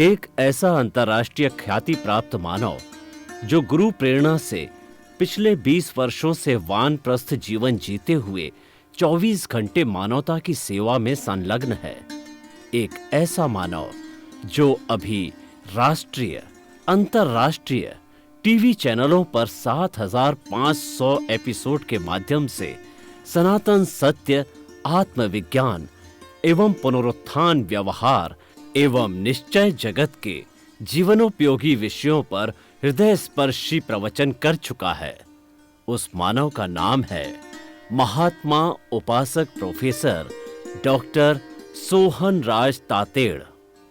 एक ऐसा अंतर्राष्ट्रीय ख्याति प्राप्त मानव जो गुरु प्रेरणा से पिछले 20 वर्षों से वानप्रस्थ जीवन जीते हुए 24 घंटे मानवता की सेवा में संलग्न है। एक ऐसा मानव जो अभी राष्ट्रीय, अंतर्राष्ट्रीय टीवी चैनलों पर 7,500 एपिसोड के माध्यम से सनातन सत्य, आत्मविज्ञान एवं पुनरुत्थान, व्यवहार एवं निश्चय जगत के जीवनोपयोगी विषयों पर हृदय स्पर्शी प्रवचन कर चुका है। उस मानव का नाम है महात्मा उपासक प्रोफेसर डॉक्टर सोहन राज तातेड़।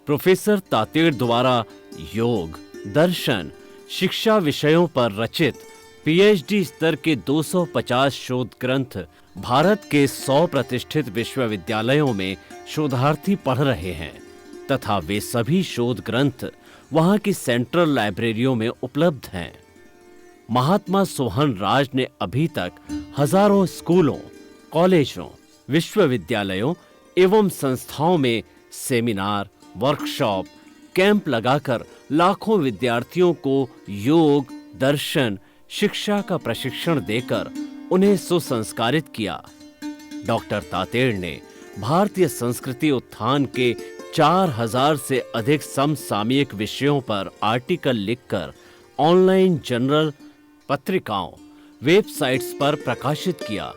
प्रोफेसर तातेड़ द्वारा योग, दर्शन, शिक्षा विषयों पर रचित पीएचडी स्तर के 250 शोध ग्रंथ भारत के 100 प्रतिष्ठित विश्वविद्यालयों में शोधार्थी पढ़ रहे हैं तथा वे सभी शोध ग्रंथ वहां की सेंट्रल लाइब्रेरियों में उपलब्ध हैं। महात्मा सोहन राज ने अभी तक हजारों स्कूलों, कॉलेजों, विश्वविद्यालयों एवं संस्थाओं में सेमिनार, वर्कशॉप, कैंप लगाकर लाखों विद्यार्थियों को योग, दर्शन, शिक्षा का प्रशिक्षण देकर उन्हें सुसंस्कारित किया। डॉक्टर तातेड़ ने भारतीय संस्कृति उत्थान के 4000 से अधिक समसामयिक विषयों पर आर्टिकल लिखकर ऑनलाइन जर्नल, पत्रिकाओं, वेबसाइट्स पर प्रकाशित किया,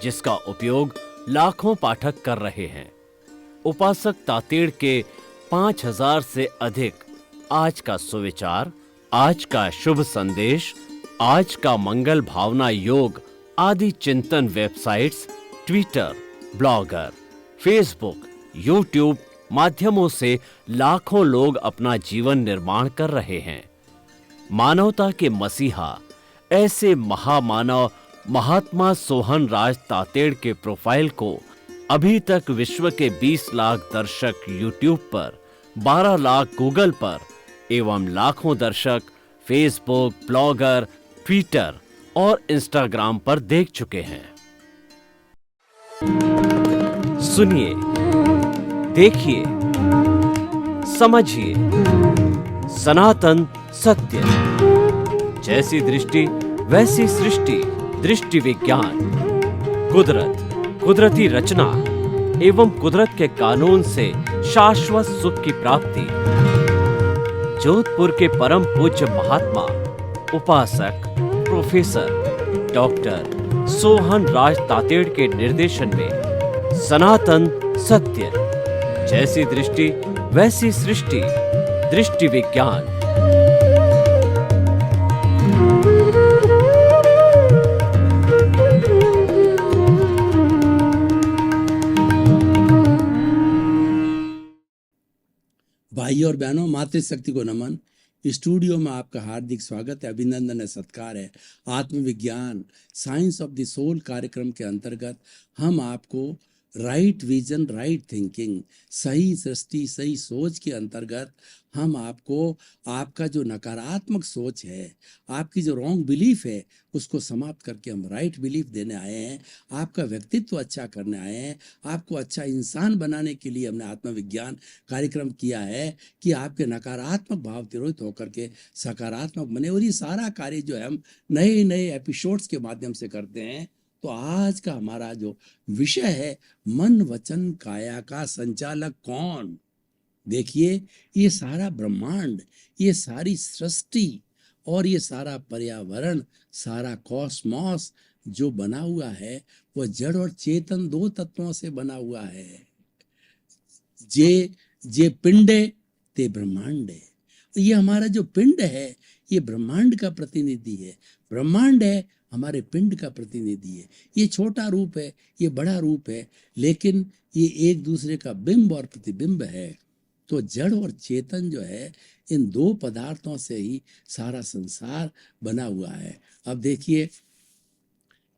जिसका उपयोग लाखों पाठक कर रहे हैं। उपासक तातेड़ के 5000 से अधिक आज का सुविचार, आज का शुभ संदेश, आज का मंगल भावना योग आदि चिंतन websites, Twitter, blogger, Facebook, YouTube माध्यमों से लाखों लोग अपना जीवन निर्माण कर रहे हैं। मानवता के मसीहा ऐसे महामानव महात्मा सोहन राज तातेड़ के प्रोफाइल को अभी तक विश्व के 20 लाख दर्शक यूट्यूब पर, 12 लाख गूगल पर एवं लाखों दर्शक फेसबुक, ब्लॉगर, ट्विटर और इंस्टाग्राम पर देख चुके हैं। सुनिए, देखिए, समझिए सनातन सत्य। जैसी दृष्टि वैसी सृष्टि, दृष्टि विज्ञान, कुदरत, कुदरती रचना एवं कुदरत के कानून से शाश्वत सुख की प्राप्ति। जोधपुर के परम पूज्य महात्मा उपासक प्रोफेसर डॉक्टर सोहन राज तातेड़ के निर्देशन में सनातन सत्य। जैसी दृष्टि वैसी सृष्टि, दृष्टि विज्ञान। भाइयों और बहनों, मातृशक्ति को नमन। स्टूडियो में आपका हार्दिक स्वागत है, अभिनंदन है, सत्कार है। आत्मविज्ञान, साइंस ऑफ द सोल कार्यक्रम के अंतर्गत हम आपको राइट विजन, राइट थिंकिंग, सही सृष्टि, सही सोच के अंतर्गत हम आपको आपका जो नकारात्मक सोच है, आपकी जो रॉन्ग बिलीफ है, उसको समाप्त करके हम राइट बिलीफ देने आए हैं। आपका व्यक्तित्व अच्छा करने आए हैं, आपको अच्छा इंसान बनाने के लिए हमने आत्मविज्ञान कार्यक्रम किया है कि आपके नकारात्मक भाव तिरोहित होकर के सकारात्मक बने। और ये सारा कार्य जो है हम नए नए एपिसोड्स के माध्यम से करते हैं। तो आज का हमारा जो विषय है, मन वचन काया का संचालक कौन। देखिए, ये सारा ब्रह्मांड, ये सारी सृष्टि और ये सारा पर्यावरण, सारा कॉस्मॉस जो बना हुआ है, वो जड़ और चेतन 2 तत्वों से बना हुआ है। जे पिंडे ते ब्रह्मांड है। ये हमारा जो पिंड है, ये ब्रह्मांड का प्रतिनिधि है। ब्रह्मांड है हमारे पिंड का प्रतिनिधि है। ये छोटा रूप है, ये बड़ा रूप है, लेकिन ये एक दूसरे का बिंब और प्रतिबिंब है। तो जड़ और चेतन जो है, इन 2 पदार्थों से ही सारा संसार बना हुआ है। अब देखिए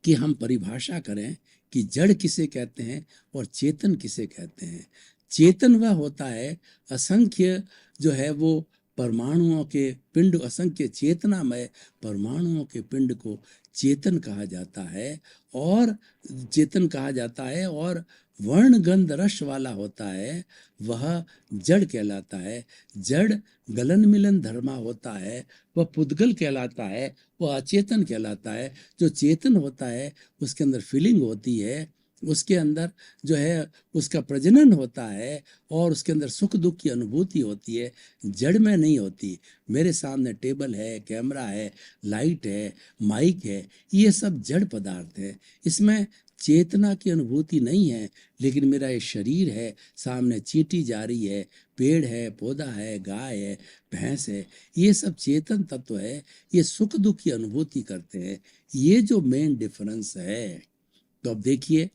कि हम परिभाषा करें कि जड़ किसे कहते हैं और चेतन किसे कहते हैं। चेतन वह होता है, असंख्य जो है वो परमाणुओं के पिंड, असंख्य चेतनामय परमाणुओं के पिंड को चेतन कहा जाता है, और चेतन कहा जाता है, और वर्ण गंध रस वाला होता है वह जड़ कहलाता है। जड़ गलन मिलन धर्मा होता है वह पुद्गल कहलाता है, वह अचेतन कहलाता है। जो चेतन होता है उसके अंदर फीलिंग होती है, उसके अंदर जो है उसका प्रजनन होता है, और उसके अंदर सुख दुख की अनुभूति होती है, जड़ में नहीं होती। मेरे सामने टेबल है, कैमरा है, लाइट है, माइक है, ये सब जड़ पदार्थ है, इसमें चेतना की अनुभूति नहीं है। लेकिन मेरा ये शरीर है, सामने चींटी जा रही है, पेड़ है, पौधा है, गाय है, भैंस है, ये सब चेतन तत्व है, ये सुख दुख की अनुभूति करते हैं। ये जो मेन डिफरेंस है। तो अब देखिए,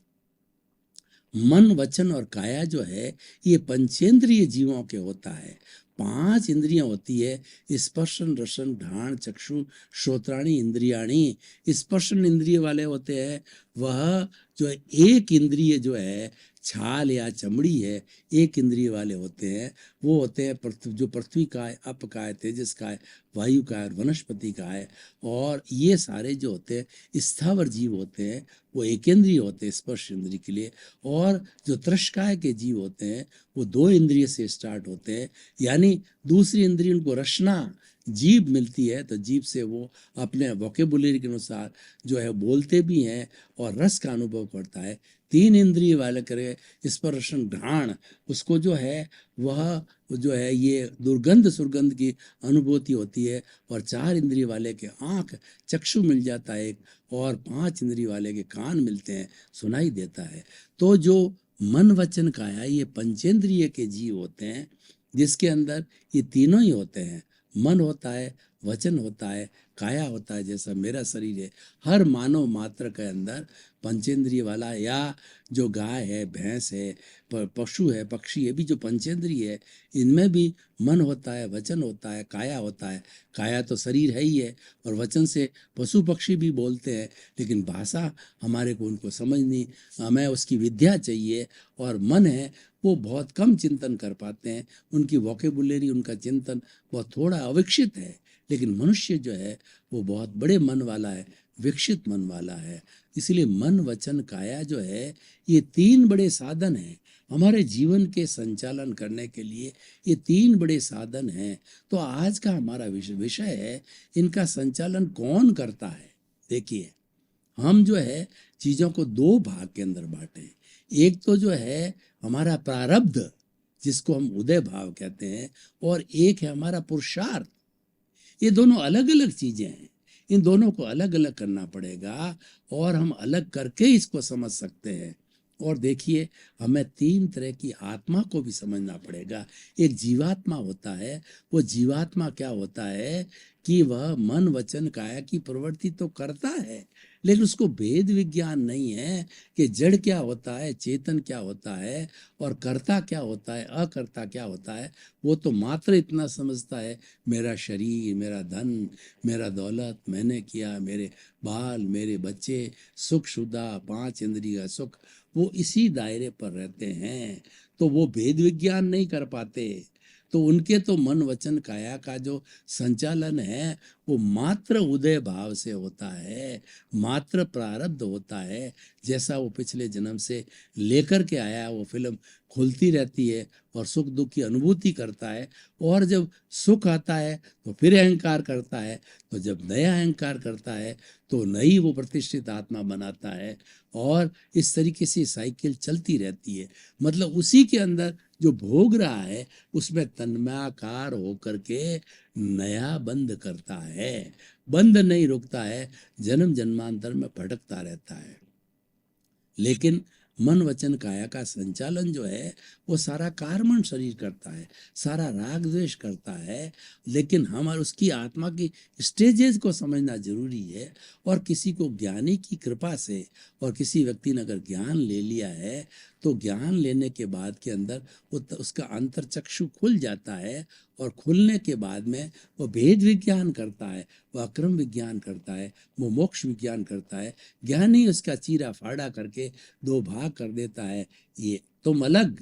मन वचन और काया जो है ये पंचेंद्रिय जीवों के होता है। 5 इंद्रियां होती है, स्पर्शन रसन घ्राण चक्षु श्रोत्राणी इंद्रियाणी। स्पर्शन इंद्रिय वाले होते हैं, वह जो एक इंद्रिय जो है छाल या चमड़ी है, एक इंद्रिय वाले होते हैं, वो होते हैं जो पृथ्वी का है, अप का है, तेजस का है, वायु का है और वनस्पति का है। और ये सारे जो होते हैं स्थावर जीव होते हैं, वो एक इंद्रिय होते हैं स्पर्श इंद्रिय के लिए। और जो त्रषकाय के जीव होते हैं वो 2 इंद्रिय से स्टार्ट होते हैं, यानी दूसरी इंद्रिय उनको रसना जीभ मिलती है, तो जीभ से वो अपने वोकेबुलरी के अनुसार जो है बोलते भी हैं और रस का अनुभव करता है। 3 इंद्रिय वाले करे स्पर्शन घ्राण, उसको जो है वह जो है ये दुर्गंध सुर्गंध की अनुभूति होती है। और 4 इंद्रिय वाले के आँख चक्षु मिल जाता है एक, और 5 इंद्रिय वाले के कान मिलते हैं, सुनाई देता है। तो जो मन वचन काया ये पंचेंद्रिय के जीव होते हैं, जिसके अंदर ये तीनों ही होते हैं। मन होता है, वचन होता है, काया होता है, जैसा मेरा शरीर है। हर मानव मात्र के अंदर पंचेंद्रिय वाला, या जो गाय है, भैंस है, पशु है, पक्षी है, भी जो पंचेंद्रिय है, इनमें भी मन होता है, वचन होता है, काया होता है। काया तो शरीर है ही है, और वचन से पशु पक्षी भी बोलते हैं, लेकिन भाषा हमारे को उनको समझ नहीं, हमें उसकी विद्या चाहिए। और मन है वो बहुत कम चिंतन कर पाते हैं, उनकी वोकेबुलरी, उनका चिंतन बहुत थोड़ा अविकसित है। लेकिन मनुष्य जो है वो बहुत बड़े मन वाला है, विकसित मन वाला है। इसलिए मन वचन काया जो है ये 3 बड़े साधन हैं हमारे जीवन के संचालन करने के लिए। ये 3 बड़े साधन हैं। तो आज का हमारा विषय है, इनका संचालन कौन करता है। देखिए, हम जो है चीज़ों को 2 भाग के अंदर बांटे। एक तो जो है हमारा प्रारब्ध, जिसको हम उदय भाव कहते हैं, और एक है हमारा पुरुषार्थ। ये दोनों अलग अलग चीजें हैं, इन दोनों को अलग अलग करना पड़ेगा, और हम अलग करके इसको समझ सकते हैं। और देखिए, हमें 3 तरह की आत्मा को भी समझना पड़ेगा। एक जीवात्मा होता है, वो जीवात्मा क्या होता है कि वह मन वचन काया की प्रवृत्ति तो करता है, लेकिन उसको भेद विज्ञान नहीं है कि जड़ क्या होता है, चेतन क्या होता है, और कर्ता क्या होता है, अकर्ता क्या होता है। वो तो मात्र इतना समझता है, मेरा शरीर, मेरा धन, मेरा दौलत, मैंने किया, मेरे बाल, मेरे बच्चे, सुख शुदा, 5 इंद्रिय का सुख, वो इसी दायरे पर रहते हैं। तो वो भेद विज्ञान नहीं कर पाते। तो उनके तो मन वचन काया का जो संचालन है वो मात्र उदय भाव से होता है, मात्र प्रारब्ध होता है। जैसा वो पिछले जन्म से लेकर के आया, वो फिल्म खुलती रहती है और सुख दुख की अनुभूति करता है। और जब सुख आता है तो फिर अहंकार करता है, तो जब नया अहंकार करता है तो नई वो प्रतिष्ठित आत्मा बनाता है। और इस तरीके से साइकिल चलती रहती है। मतलब उसी के अंदर जो भोग रहा है उसमें तन्मयाकार होकर के नया बंद करता है। बंद नहीं रुकता है, जन्म जन्मांतर में भटकता रहता है। लेकिन मन वचन काया का संचालन जो है वो सारा कार्मण शरीर करता है, सारा राग द्वेष करता है। लेकिन हमारे उसकी आत्मा की स्टेजेस को समझना जरूरी है। और किसी को ज्ञानी की कृपा से, और किसी व्यक्ति ने अगर ज्ञान ले लिया है तो ज्ञान लेने के बाद के अंदर उसका अंतर्चक्षु खुल जाता है। और खुलने के बाद में वो भेद विज्ञान करता है, वो अक्रम विज्ञान करता है, वो मोक्ष विज्ञान करता है। ज्ञानी उसका चीरा फाड़ा करके 2 भाग कर देता है, ये तुम अलग,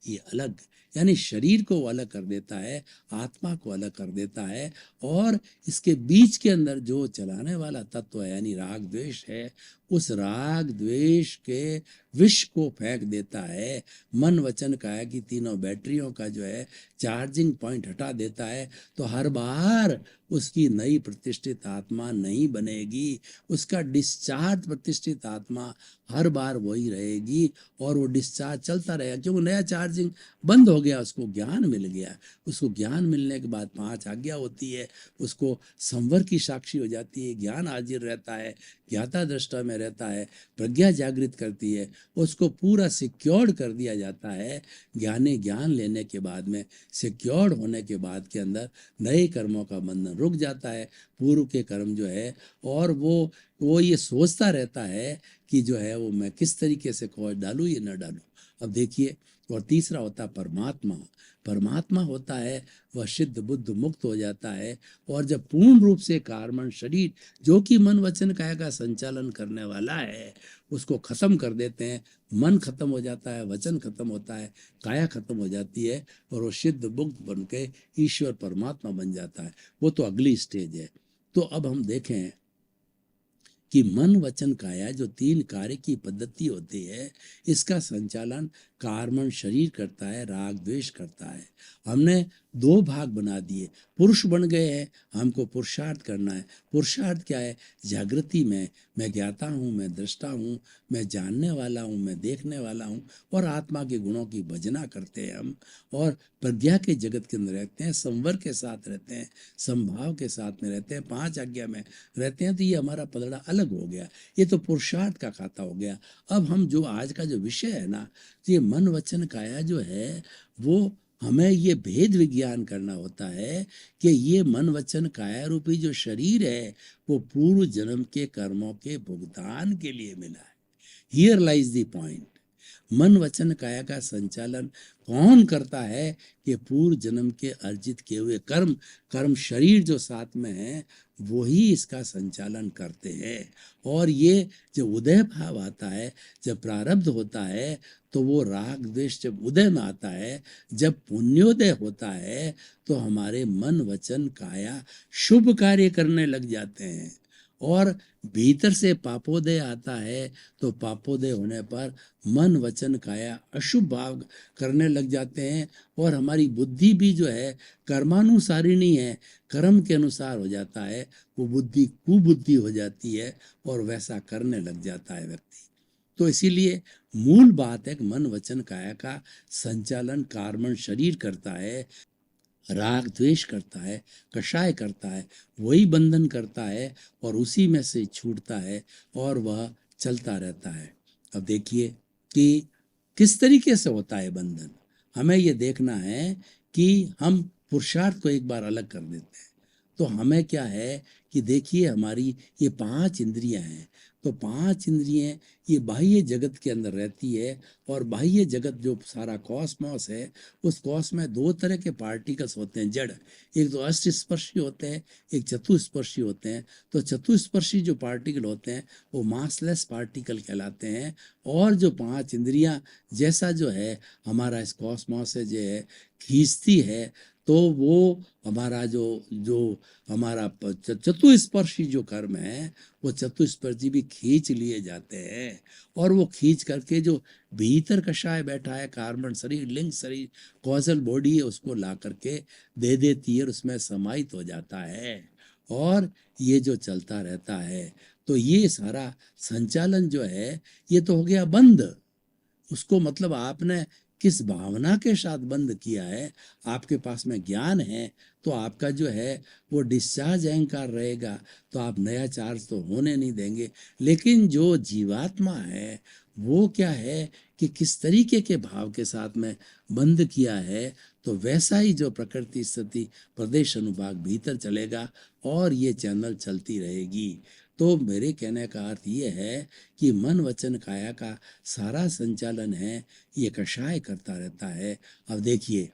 ये अलग, यानी शरीर को वो अलग कर देता है, आत्मा को अलग कर देता है, और इसके बीच के अंदर जो चलाने वाला तत्व है यानी राग द्वेष है, उस राग द्वेष के विष को फेंक देता है। मन वचन काया की तीनों बैटरियों का जो है चार्जिंग पॉइंट हटा देता है, तो हर बार उसकी नई प्रतिष्ठित आत्मा नहीं बनेगी, उसका डिस्चार्ज प्रतिष्ठित आत्मा हर बार वही रहेगी, और वो डिस्चार्ज चलता रहेगा, क्योंकि नया चार्जिंग बंद हो गया, उसको ज्ञान मिल गया। उसको ज्ञान मिलने के बाद 5 आज्ञा होती है, उसको संवर की साक्षी हो जाती है, ज्ञान हाजिर रहता है, ज्ञाता दृष्टा में रहता है, प्रज्ञा जागृत करती है, उसको पूरा सिक्योर्ड कर दिया जाता है। ज्ञान लेने के बाद में सिक्योर्ड होने के बाद के अंदर नए कर्मों का बंधन रुक जाता है, पूर्व के कर्म जो है, और वो ये सोचता रहता है कि जो है वो मैं किस तरीके से खोज डालूं या न डालूं। अब देखिए, और तीसरा होता है परमात्मा। परमात्मा होता है वह सिद्ध बुद्ध मुक्त हो जाता है, और जब पूर्ण रूप से कार्बन शरीर जो कि मन वचन काया का संचालन करने वाला है उसको खत्म कर देते हैं। मन खत्म हो जाता है, वचन खत्म होता है, काया खत्म हो जाती है, और वो सिद्ध बुद्ध बन के ईश्वर परमात्मा बन जाता है। वो तो अगली स्टेज है। तो अब हम देखें कि मन वचन काया जो 3 कार्य की पद्धति होती है, इसका संचालन कार्मण शरीर करता है, राग द्वेष करता है। हमने 2 भाग बना दिए, पुरुष बन गए हैं, हमको पुरुषार्थ करना है। पुरुषार्थ क्या है? जागृति में मैं ज्ञाता हूँ, मैं दृष्टा हूँ, मैं जानने वाला हूँ, मैं देखने वाला हूँ, और आत्मा के गुणों की भजना करते हैं हम, और प्रज्ञा के जगत के अंदर रहते हैं, संवर के साथ रहते हैं, संभाव के साथ में रहते हैं, 5 आज्ञा में रहते हैं। तो ये हमारा पलड़ा अलग हो गया, ये तो पुरुषार्थ का खाता हो गया। अब हम जो आज का जो विषय है ना, ये मन वचन काया जो है, वो हमें ये भेद विज्ञान करना होता है कि ये मन वचन काया रूपी जो शरीर है वो पूर्व जन्म के कर्मों के भुगतान के लिए मिला है। Here lies the point. मन वचन काया का संचालन कौन करता है? कि पूर्व जन्म के अर्जित किए हुए कर्म शरीर जो साथ में है वही इसका संचालन करते हैं। और ये जब उदय भाव आता है, जब प्रारब्ध होता है, तो वो राग द्वेष जब उदय में आता है, जब पुण्योदय होता है, तो हमारे मन वचन काया शुभ कार्य करने लग जाते हैं। और भीतर से पापोदय आता है, तो पापोदय होने पर मन वचन काया अशुभ भाव करने लग जाते हैं, और हमारी बुद्धि भी जो है कर्मानुसारिणी है, कर्म के अनुसार हो जाता है, वो बुद्धि कुबुद्धि हो जाती है, और वैसा करने लग जाता है व्यक्ति। तो इसीलिए मूल बात है कि मन वचन काया का संचालन कार्बन शरीर करता है, राग द्वेष करता है, कषाय करता है, वही बंधन करता है, और उसी में से छूटता है, और वह चलता रहता है। अब देखिए कि किस तरीके से होता है बंधन। हमें ये देखना है कि हम पुरुषार्थ को एक बार अलग कर देते हैं। तो हमें क्या है कि देखिए, हमारी ये 5 इंद्रियां हैं, तो 5 इंद्रियां ये बाह्य जगत के अंदर रहती है, और बाह्य जगत जो सारा कॉस्मॉस है, उस कॉस में 2 तरह के पार्टिकल्स होते हैं जड़। एक तो अष्टस्पर्शी होते हैं, एक चतुस्पर्शी होते हैं। तो चतुस्पर्शी जो पार्टिकल होते हैं वो मासलेस पार्टिकल कहलाते हैं, और जो 5 इंद्रियां जैसा जो है हमारा इस कॉस्मॉस से जो है खींचती है, तो वो हमारा जो हमारा चतुस्पर्शी जो कर्म है, वो चतुस्पर्शी भी खींच लिए जाते हैं, और वो खींच करके जो भीतर कषाय बैठा है, कार्बन शरीर, लिंग शरीर, कॉजल बॉडी है, उसको ला करके दे देती है, और उसमें समाहित हो जाता है, और ये जो चलता रहता है। तो ये सारा संचालन जो है ये तो हो गया बंद। उसको मतलब आपने किस भावना के साथ बंद किया है। आपके पास में ज्ञान है तो आपका जो है वो डिस्चार्ज अहंकार रहेगा, तो आप नया चार्ज तो होने नहीं देंगे। लेकिन जो जीवात्मा है वो क्या है कि किस तरीके के भाव के साथ में बंद किया है, तो वैसा ही जो प्रकृति स्थिति प्रदेश अनुभाग भीतर चलेगा, और ये चैनल चलती रहेगी। तो मेरे कहने का अर्थ ये है कि मन वचन काया का सारा संचालन है ये कषाय करता रहता है। अब देखिए,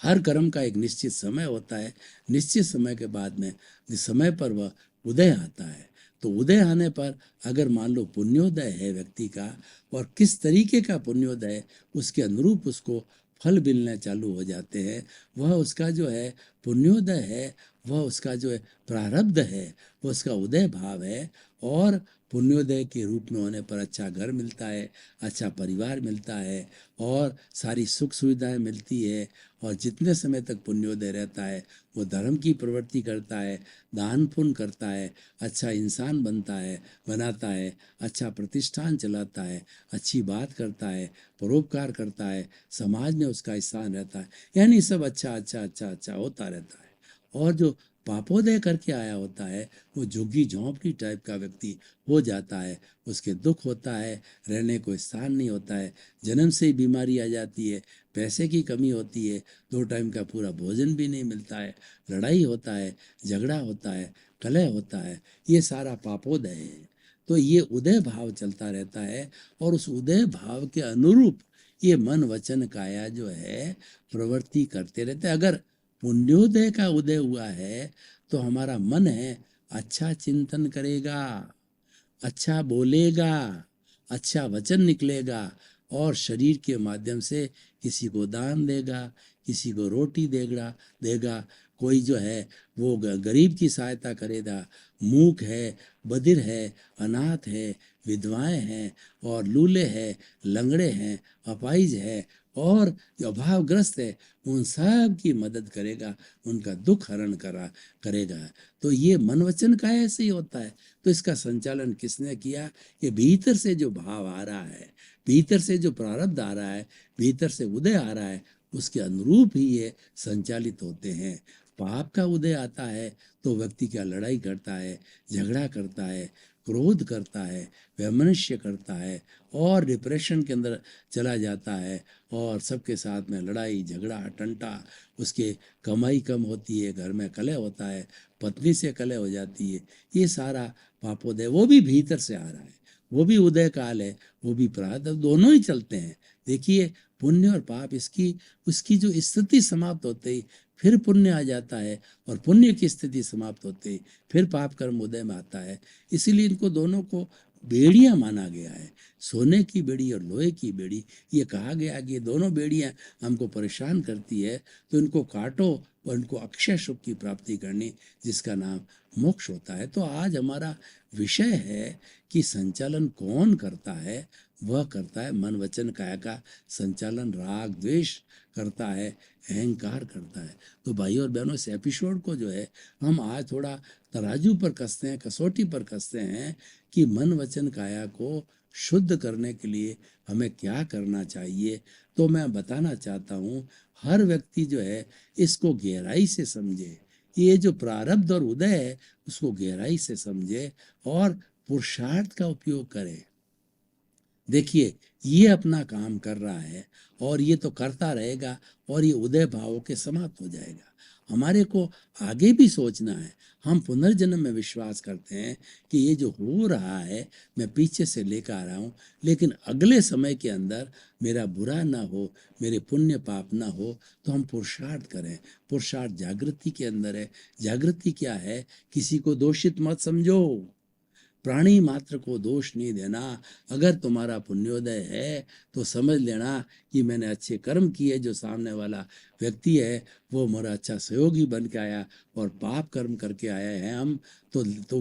हर कर्म का एक निश्चित समय होता है, निश्चित समय के बाद में समय पर वह उदय आता है। तो उदय आने पर अगर मान लो पुण्योदय है व्यक्ति का, और किस तरीके का पुण्योदय है उसके अनुरूप उसको फल मिलने चालू हो जाते हैं। वह उसका जो है पुण्योदय है, वह उसका जो है प्रारब्ध है, वह उसका उदय भाव है। और पुण्योदय के रूप में होने पर अच्छा घर मिलता है, अच्छा परिवार मिलता है, और सारी सुख सुविधाएं मिलती है। और जितने समय तक पुण्योदय रहता है वो धर्म की प्रवृत्ति करता है, दान पुण्य करता है, अच्छा इंसान बनाता है, अच्छा प्रतिष्ठान चलाता है, अच्छी बात करता है, परोपकार करता है, समाज में उसका स्थान रहता है, यानी सब अच्छा अच्छा अच्छा अच्छा होता रहता है। और जो पापोदय करके आया होता है वो झुग्गी झोंपड़ी टाइप का व्यक्ति हो जाता है। उसके दुख होता है, रहने को स्थान नहीं होता है, जन्म से ही बीमारी आ जाती है, पैसे की कमी होती है, 2 टाइम का पूरा भोजन भी नहीं मिलता है, लड़ाई होता है, झगड़ा होता है, कलह होता है, ये सारा पापोदय है। तो ये उदय भाव चलता रहता है, और उस उदय भाव के अनुरूप ये मन वचन काया जो है प्रवृत्ति करते रहते हैं। अगर पुण्योदय का उदय हुआ है तो हमारा मन है अच्छा चिंतन करेगा, अच्छा बोलेगा, अच्छा वचन निकलेगा, और शरीर के माध्यम से किसी को दान देगा, किसी को रोटी देगा, कोई जो है वो गरीब की सहायता करेगा। मूक है, बधिर है, अनाथ है, विधवाएं हैं, और लूले हैं, लंगड़े हैं, अपाहिज है, और जो अभावग्रस्त है उन सब की मदद करेगा, उनका दुख हरण करेगा। तो ये मन वचन का ऐसे ही होता है। तो इसका संचालन किसने किया? ये भीतर से जो भाव आ रहा है, भीतर से जो प्रारब्ध आ रहा है, भीतर से उदय आ रहा है, उसके अनुरूप ही ये संचालित होते हैं। पाप का उदय आता है तो व्यक्ति क्या लड़ाई करता है, झगड़ा करता है, क्रोध करता है, वैमनस्य करता है, और डिप्रेशन के अंदर चला जाता है, और सबके साथ में लड़ाई झगड़ा टंटा, उसके कमाई कम होती है, घर में कलह होता है, पत्नी से कलह हो जाती है। ये सारा पापोदय वो भी भीतर से आ रहा है, वो भी उदय काल है, वो भी प्रारब्ध, दोनों ही चलते हैं। देखिए पुण्य और पाप, इसकी उसकी जो स्थिति समाप्त होते ही फिर पुण्य आ जाता है, और पुण्य की स्थिति समाप्त होते ही फिर पाप कर्म उदय में आता है। इसीलिए इनको दोनों को बेड़ियां माना गया है, सोने की बेड़ी और लोहे की बेड़ी। ये कहा गया कि ये दोनों बेड़ियां हमको परेशान करती है, तो इनको काटो और इनको अक्षय सुख की प्राप्ति करनी, जिसका नाम मोक्ष होता है। तो आज हमारा विषय है कि संचालन कौन करता है? वह करता है मन वचन काया का संचालन। राग द्वेष करता है, अहंकार करता है। तो भाइयों और बहनों, इस एपिसोड को जो है हम आज थोड़ा तराजू पर कसते हैं, कसौटी पर कसते हैं कि मन वचन काया को शुद्ध करने के लिए हमें क्या करना चाहिए। तो मैं बताना चाहता हूँ, हर व्यक्ति जो है इसको गहराई से समझे, ये जो प्रारब्ध और उदय है उसको गहराई से समझे और पुरुषार्थ का उपयोग करे। देखिए ये अपना काम कर रहा है और ये तो करता रहेगा, और ये उदय भाव के समाप्त हो जाएगा। हमारे को आगे भी सोचना है। हम पुनर्जन्म में विश्वास करते हैं कि ये जो हो रहा है मैं पीछे से लेकर आ रहा हूँ, लेकिन अगले समय के अंदर मेरा बुरा ना हो, मेरे पुण्य पाप ना हो, तो हम पुरुषार्थ करें। पुरुषार्थ जागृति के अंदर है। जागृति क्या है? किसी को दोषित मत समझो, प्राणी मात्र को दोष नहीं देना। अगर तुम्हारा पुण्योदय है तो समझ लेना कि मैंने अच्छे कर्म किए, जो सामने वाला व्यक्ति है वो मेरा अच्छा सहयोगी बन के आया, और पाप कर्म करके आए हैं हम, तो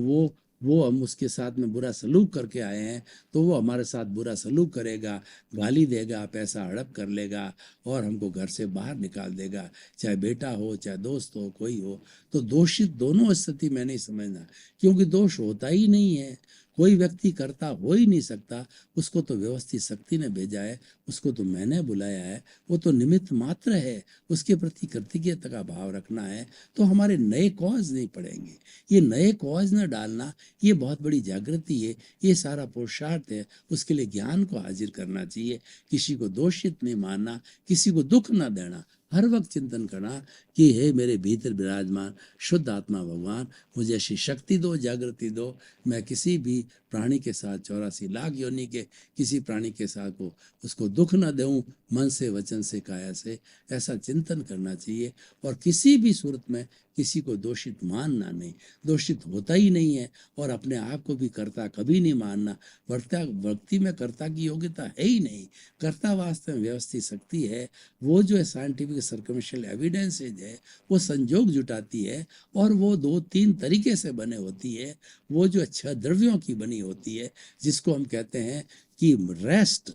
वो हम उसके साथ में बुरा सलूक करके आए हैं, तो वो हमारे साथ बुरा सलूक करेगा, गाली देगा, पैसा हड़प कर लेगा, और हमको घर से बाहर निकाल देगा, चाहे बेटा हो चाहे दोस्त हो, कोई हो। तो दोषित दोनों स्थिति में नहीं समझना, क्योंकि दोष होता ही नहीं है। कोई व्यक्ति करता हो ही नहीं सकता, उसको तो व्यवस्थित शक्ति ने भेजा है, उसको तो मैंने बुलाया है, वो तो निमित्त मात्र है, उसके प्रति कृतज्ञता का भाव रखना है। तो हमारे नए कॉज नहीं पड़ेंगे। ये नए कॉज न डालना, ये बहुत बड़ी जागृति है, ये सारा पुरुषार्थ है। उसके लिए ज्ञान को हाजिर करना चाहिए, किसी को दोषित नहीं मानना, किसी को दुख न देना, हर वक्त चिंतन करना कि हे मेरे भीतर विराजमान शुद्ध आत्मा भगवान, मुझे ऐसी शक्ति दो, जागृति दो, मैं किसी भी प्राणी के साथ 84 लाख योनि के किसी प्राणी के साथ को उसको दुख न दूं, मन से वचन से काया से, ऐसा चिंतन करना चाहिए। और किसी भी सूरत में किसी को दोषित मानना नहीं, दोषित होता ही नहीं है, और अपने आप को भी कर्ता कभी नहीं मानना। व्यक्ति में कर्ता की योग्यता है ही नहीं, कर्ता वास्तव में व्यवस्थित शक्ति है। वो जो है साइंटिफिक सर्कमस्टेंशियल एविडेंसेज है, वो संजोग जुटाती है, और वो 2-3 तरीके से बने होती है। वो जो 6 द्रव्यों की बनी होती है, जिसको हम कहते हैं कि रेस्ट,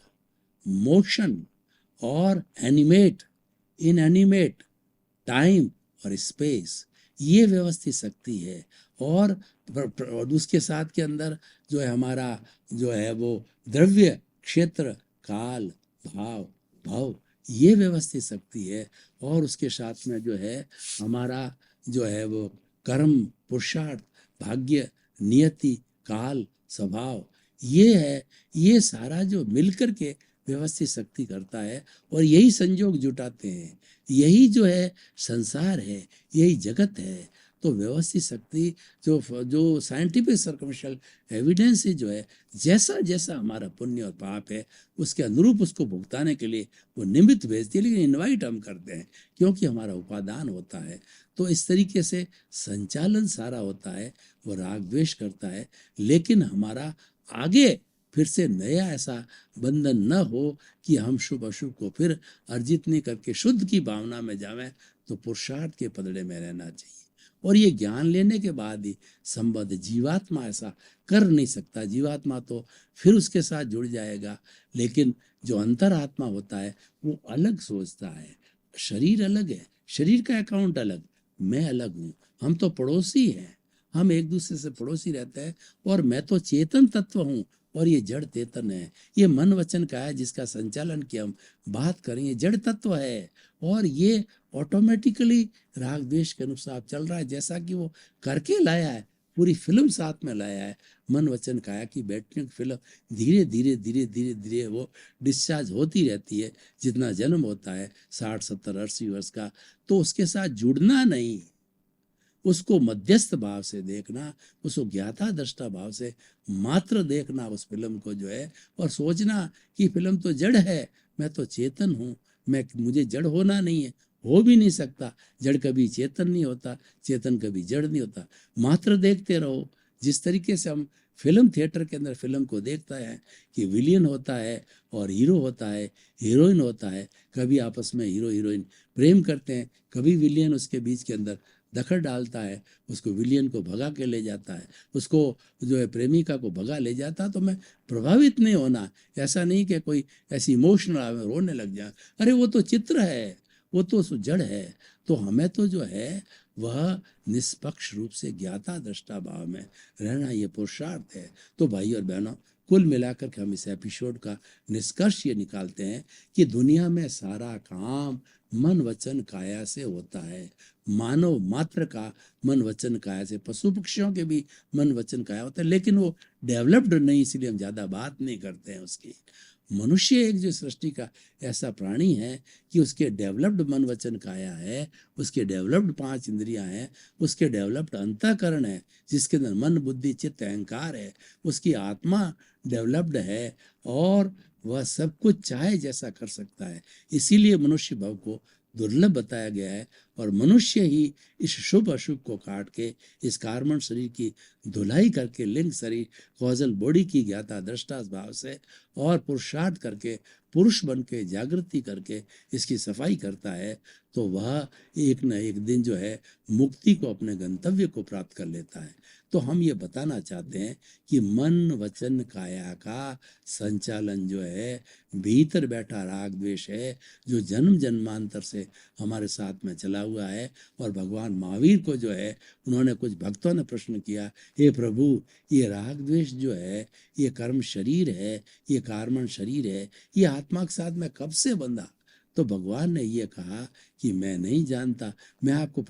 मोशन और एनिमेट, इनएनिमेट, टाइम और स्पेस, ये व्यवस्थित शक्ति है। और उसके साथ के अंदर जो है हमारा जो है वो द्रव्य, क्षेत्र, काल, भाव, भव, ये व्यवस्थित शक्ति है। और उसके साथ में जो है हमारा जो है वो कर्म, पुरुषार्थ, भाग्य, नियति, काल, स्वभाव, ये है। ये सारा जो मिलकर के व्यवस्थित शक्ति करता है, और यही संयोग जुटाते हैं, यही जो है संसार है, यही जगत है। तो व्यवस्थित शक्ति जो साइंटिफिक सर्कमस्टेंशियल एविडेंस जो है, जैसा जैसा हमारा पुण्य और पाप है उसके अनुरूप उसको भुगताने के लिए वो निमित्त भेजती है, लेकिन इनवाइट हम करते हैं क्योंकि हमारा उपादान होता है। तो इस तरीके से संचालन सारा होता है, वो राग द्वेष करता है। लेकिन हमारा आगे फिर से नया ऐसा बंधन न हो कि हम शुभ अशुभ को फिर अर्जित नहीं करके शुद्ध की भावना में जावें, तो पुरुषार्थ के पदड़े में रहना चाहिए। और ये ज्ञान लेने के बाद ही संबद्ध जीवात्मा ऐसा कर नहीं सकता। जीवात्मा तो फिर उसके साथ जुड़ जाएगा, लेकिन जो अंतरात्मा होता है वो अलग सोचता है। शरीर अलग है, शरीर का अकाउंट अलग, मैं अलग हूँ, हम तो पड़ोसी हैं, हम एक दूसरे से पड़ोसी रहते हैं। और मैं तो चेतन तत्व हूँ और ये जड़ चेतन है। ये मन वचन का है जिसका संचालन की हम बात करें, ये जड़ तत्व है। और ये ऑटोमेटिकली राग द्वेष के अनुसार चल रहा है, जैसा कि वो करके लाया है, पूरी फिल्म साथ में लाया है। मन वचन काया की बैठने की फिल्म धीरे धीरे धीरे धीरे धीरे वो डिस्चार्ज होती रहती है। जितना जन्म होता है 60, 70, 80 वर्ष का, तो उसके साथ जुड़ना नहीं, उसको मध्यस्थ भाव से देखना, उसको ज्ञाता दृष्टा भाव से मात्र देखना उस फिल्म को जो है, और सोचना कि फिल्म तो जड़ है, मैं तो चेतन हूँ, मुझे जड़ होना नहीं है, हो भी नहीं सकता। जड़ कभी चेतन नहीं होता, चेतन कभी जड़ नहीं होता। मात्र देखते रहो। जिस तरीके से हम फिल्म थिएटर के अंदर फिल्म को देखता है कि विलियन होता है और हीरो होता है, हीरोइन होता है, कभी आपस में हीरो हीरोइन प्रेम करते हैं, कभी विलियन उसके बीच के अंदर दखल डालता है, उसको विलियन को भगा के ले जाता है, उसको जो है प्रेमिका को भगा ले जाता है। तो मैं प्रभावित नहीं होना, ऐसा नहीं कि कोई ऐसी इमोशनल आवे रोने लग जाए, अरे वो तो चित्र है, वो तो जड़ है। तो हमें तो जो है वह निष्पक्ष रूप से ज्ञाता दृष्टा भाव में रहना, ये पुरुषार्थ है। तो भाई और बहनों, कुल मिलाकर के हम इस एपिसोड का निष्कर्ष ये निकालते हैं कि दुनिया में सारा काम मन वचन काया से होता है। मानव मात्र का मन वचन काया से, पशु पक्षियों के भी मन वचन काया होता है, लेकिन वो डेवलप्ड नहीं, इसलिए हम ज़्यादा बात नहीं करते हैं उसकी। मनुष्य एक जो सृष्टि का ऐसा प्राणी है कि उसके डेवलप्ड मन वचन काया है, उसके डेवलप्ड 5 इंद्रियां हैं, उसके डेवलप्ड अंतःकरण है जिसके अंदर मन बुद्धि चित्त अहंकार है, उसकी आत्मा डेवलप्ड है, और वह सब कुछ चाहे जैसा कर सकता है। इसीलिए मनुष्य भव को दुर्लभ बताया गया है, और मनुष्य ही इस शुभ अशुभ को काट के इस कार्बन शरीर की धुलाई करके लिंग शरीर कॉजल बॉडी की ज्ञाता दृष्टा भाव से और पुरुषार्थ करके पुरुष बन के जागृति करके इसकी सफाई करता है, तो वह एक न एक दिन जो है मुक्ति को, अपने गंतव्य को प्राप्त कर लेता है। तो हम ये बताना चाहते हैं कि मन वचन काया का संचालन जो है, भीतर बैठा राग द्वेष है जो जन्म जन्मांतर से हमारे साथ में चला हुआ है। और भगवान महावीर को जो है, उन्होंने कुछ भक्तों ने प्रश्न किया, हे प्रभु, ये राग द्वेष जो है, ये कर्म शरीर है, ये कार्मण शरीर है, ये आत्मा के साथ में कब से बंधा? तो भगवान ने ये कहा कि मैं नहीं जानता। मैं आपको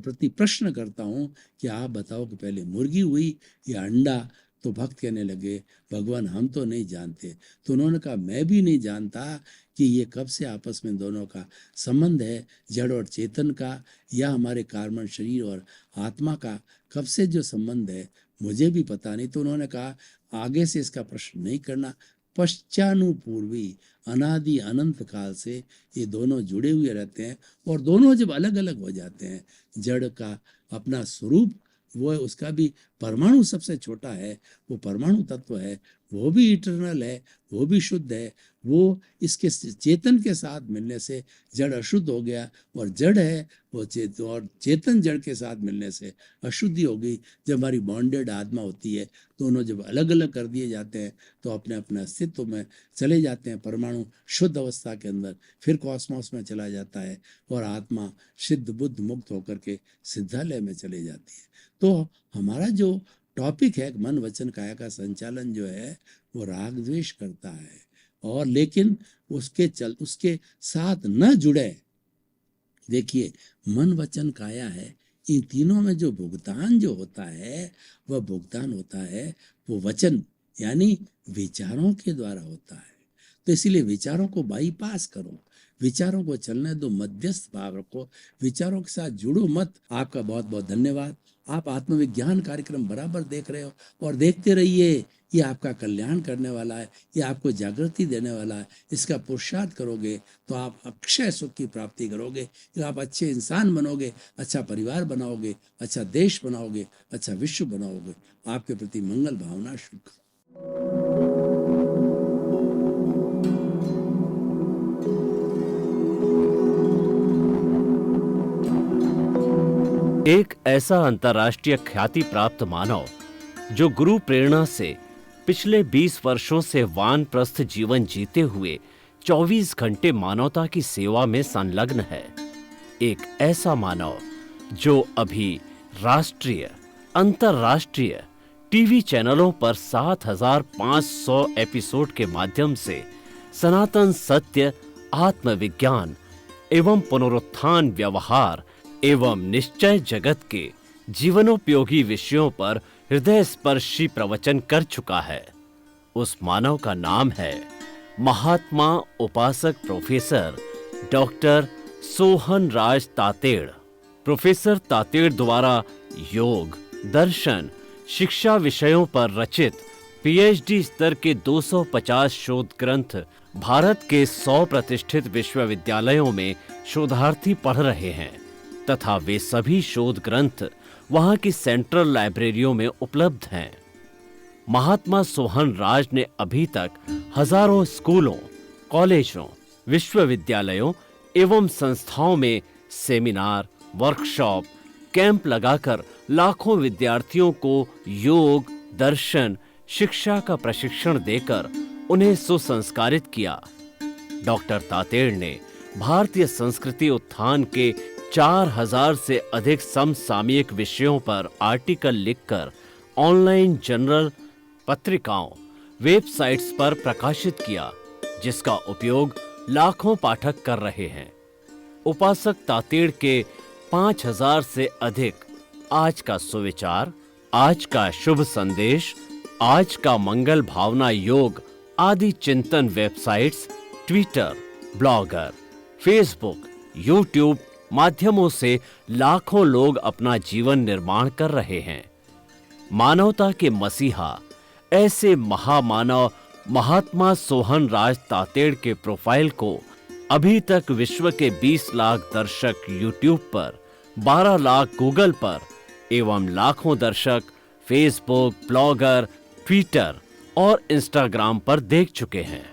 प्रति प्रश्न करता हूँ कि आप बताओ कि पहले मुर्गी हुई या अंडा? तो भक्त कहने लगे, भगवान हम तो नहीं जानते। तो उन्होंने कहा, मैं भी नहीं जानता कि ये कब से आपस में दोनों का संबंध है, जड़ और चेतन का, या हमारे कार्बन शरीर और आत्मा का कब से जो संबंध है, मुझे भी पता नहीं। तो उन्होंने कहा, आगे से इसका प्रश्न नहीं करना, पश्चानुपूर्वी अनादि अनंत काल से ये दोनों जुड़े हुए रहते हैं, और दोनों जब अलग अलग हो जाते हैं, जड़ का अपना स्वरूप वो है, उसका भी परमाणु सबसे छोटा है, वो परमाणु तत्व है, वो भी इटर्नल है, वो भी शुद्ध है। वो इसके चेतन के साथ मिलने से जड़ अशुद्ध हो गया, और जड़ है वो और चेतन जड़ के साथ मिलने से अशुद्धि हो गई। जब हमारी बॉन्डेड आत्मा होती है, दोनों जब अलग अलग कर दिए जाते हैं तो अपने अपने अस्तित्व में चले जाते हैं। परमाणु शुद्ध अवस्था के अंदर फिर कॉस्मोस में चला जाता है, और आत्मा सिद्ध बुद्ध मुक्त होकर के सिद्धालय में चले जाती है। तो हमारा जो टॉपिक है, मन वचन काया का संचालन जो है, वो राग द्वेष करता है, और लेकिन उसके साथ न जुड़े। देखिए, मन वचन काया है, इन तीनों में जो भुगतान जो होता है, वह भुगतान होता है वो वचन यानी विचारों के द्वारा होता है। तो इसीलिए विचारों को बाईपास करो, विचारों को चलने दो, मध्यस्थ भाव रखो, विचारों के साथ जुड़ो मत। आपका बहुत बहुत धन्यवाद। आप आत्मविज्ञान कार्यक्रम बराबर देख रहे हो, और देखते रहिए। ये आपका कल्याण करने वाला है, ये आपको जागृति देने वाला है। इसका पुरुषार्थ करोगे तो आप अक्षय सुख की प्राप्ति करोगे, तो आप अच्छे इंसान बनोगे, अच्छा परिवार बनाओगे, अच्छा देश बनाओगे, अच्छा विश्व बनाओगे। आपके प्रति मंगल भावना शुभ। एक ऐसा अंतर्राष्ट्रीय ख्याति प्राप्त मानव जो गुरु प्रेरणा से पिछले 20 वर्षों से वानप्रस्थ जीवन जीते हुए 24 घंटे मानवता की सेवा में संलग्न है। एक ऐसा मानव जो अभी राष्ट्रीय, अंतर्राष्ट्रीय टीवी चैनलों पर 7,500 एपिसोड के माध्यम से सनातन सत्य, आत्मविज्ञान एवं पुनरुत्थान व्यवहार एवं निश्चय जगत के जीवनोपयोगी विषयों पर हृदय स्पर्शी प्रवचन कर चुका है। उस मानव का नाम है महात्मा उपासक प्रोफेसर डॉक्टर सोहन राज तातेड़। प्रोफेसर तातेड़ द्वारा योग, दर्शन, शिक्षा विषयों पर रचित पीएचडी स्तर के 250 शोध ग्रंथ भारत के 100 प्रतिष्ठित विश्वविद्यालयों में शोधार्थी पढ़ रहे हैं, तथा वे सभी शोध ग्रंथ वहां की सेंट्रल लाइब्रेरियों में उपलब्ध हैं। महात्मा सोहन राज ने अभी तक हजारों स्कूलों, कॉलेजों, विश्वविद्यालयों एवं संस्थाओं में सेमिनार, वर्कशॉप, कैंप लगाकर लाखों विद्यार्थियों को योग, दर्शन, शिक्षा का प्रशिक्षण देकर उन्हें सुसंस्कारित किया। डॉक्टर तातेड़ ने भारतीय संस्कृति उत्थान के 4000 से अधिक समसामयिक विषयों पर आर्टिकल लिखकर ऑनलाइन जर्नल, पत्रिकाओं, वेबसाइट्स पर प्रकाशित किया, जिसका उपयोग लाखों पाठक कर रहे हैं। उपासक तातेड़ के 5000 से अधिक आज का सुविचार, आज का शुभ संदेश, आज का मंगल भावना योग आदि चिंतन websites, Twitter, blogger, Facebook, YouTube माध्यमों से लाखों लोग अपना जीवन निर्माण कर रहे हैं। मानवता के मसीहा ऐसे महामानव महात्मा सोहन राज तातेड़ के प्रोफाइल को अभी तक विश्व के 20 लाख दर्शक यूट्यूब पर, 12 लाख गूगल पर एवं लाखों दर्शक फेसबुक, ब्लॉगर, ट्विटर और इंस्टाग्राम पर देख चुके हैं।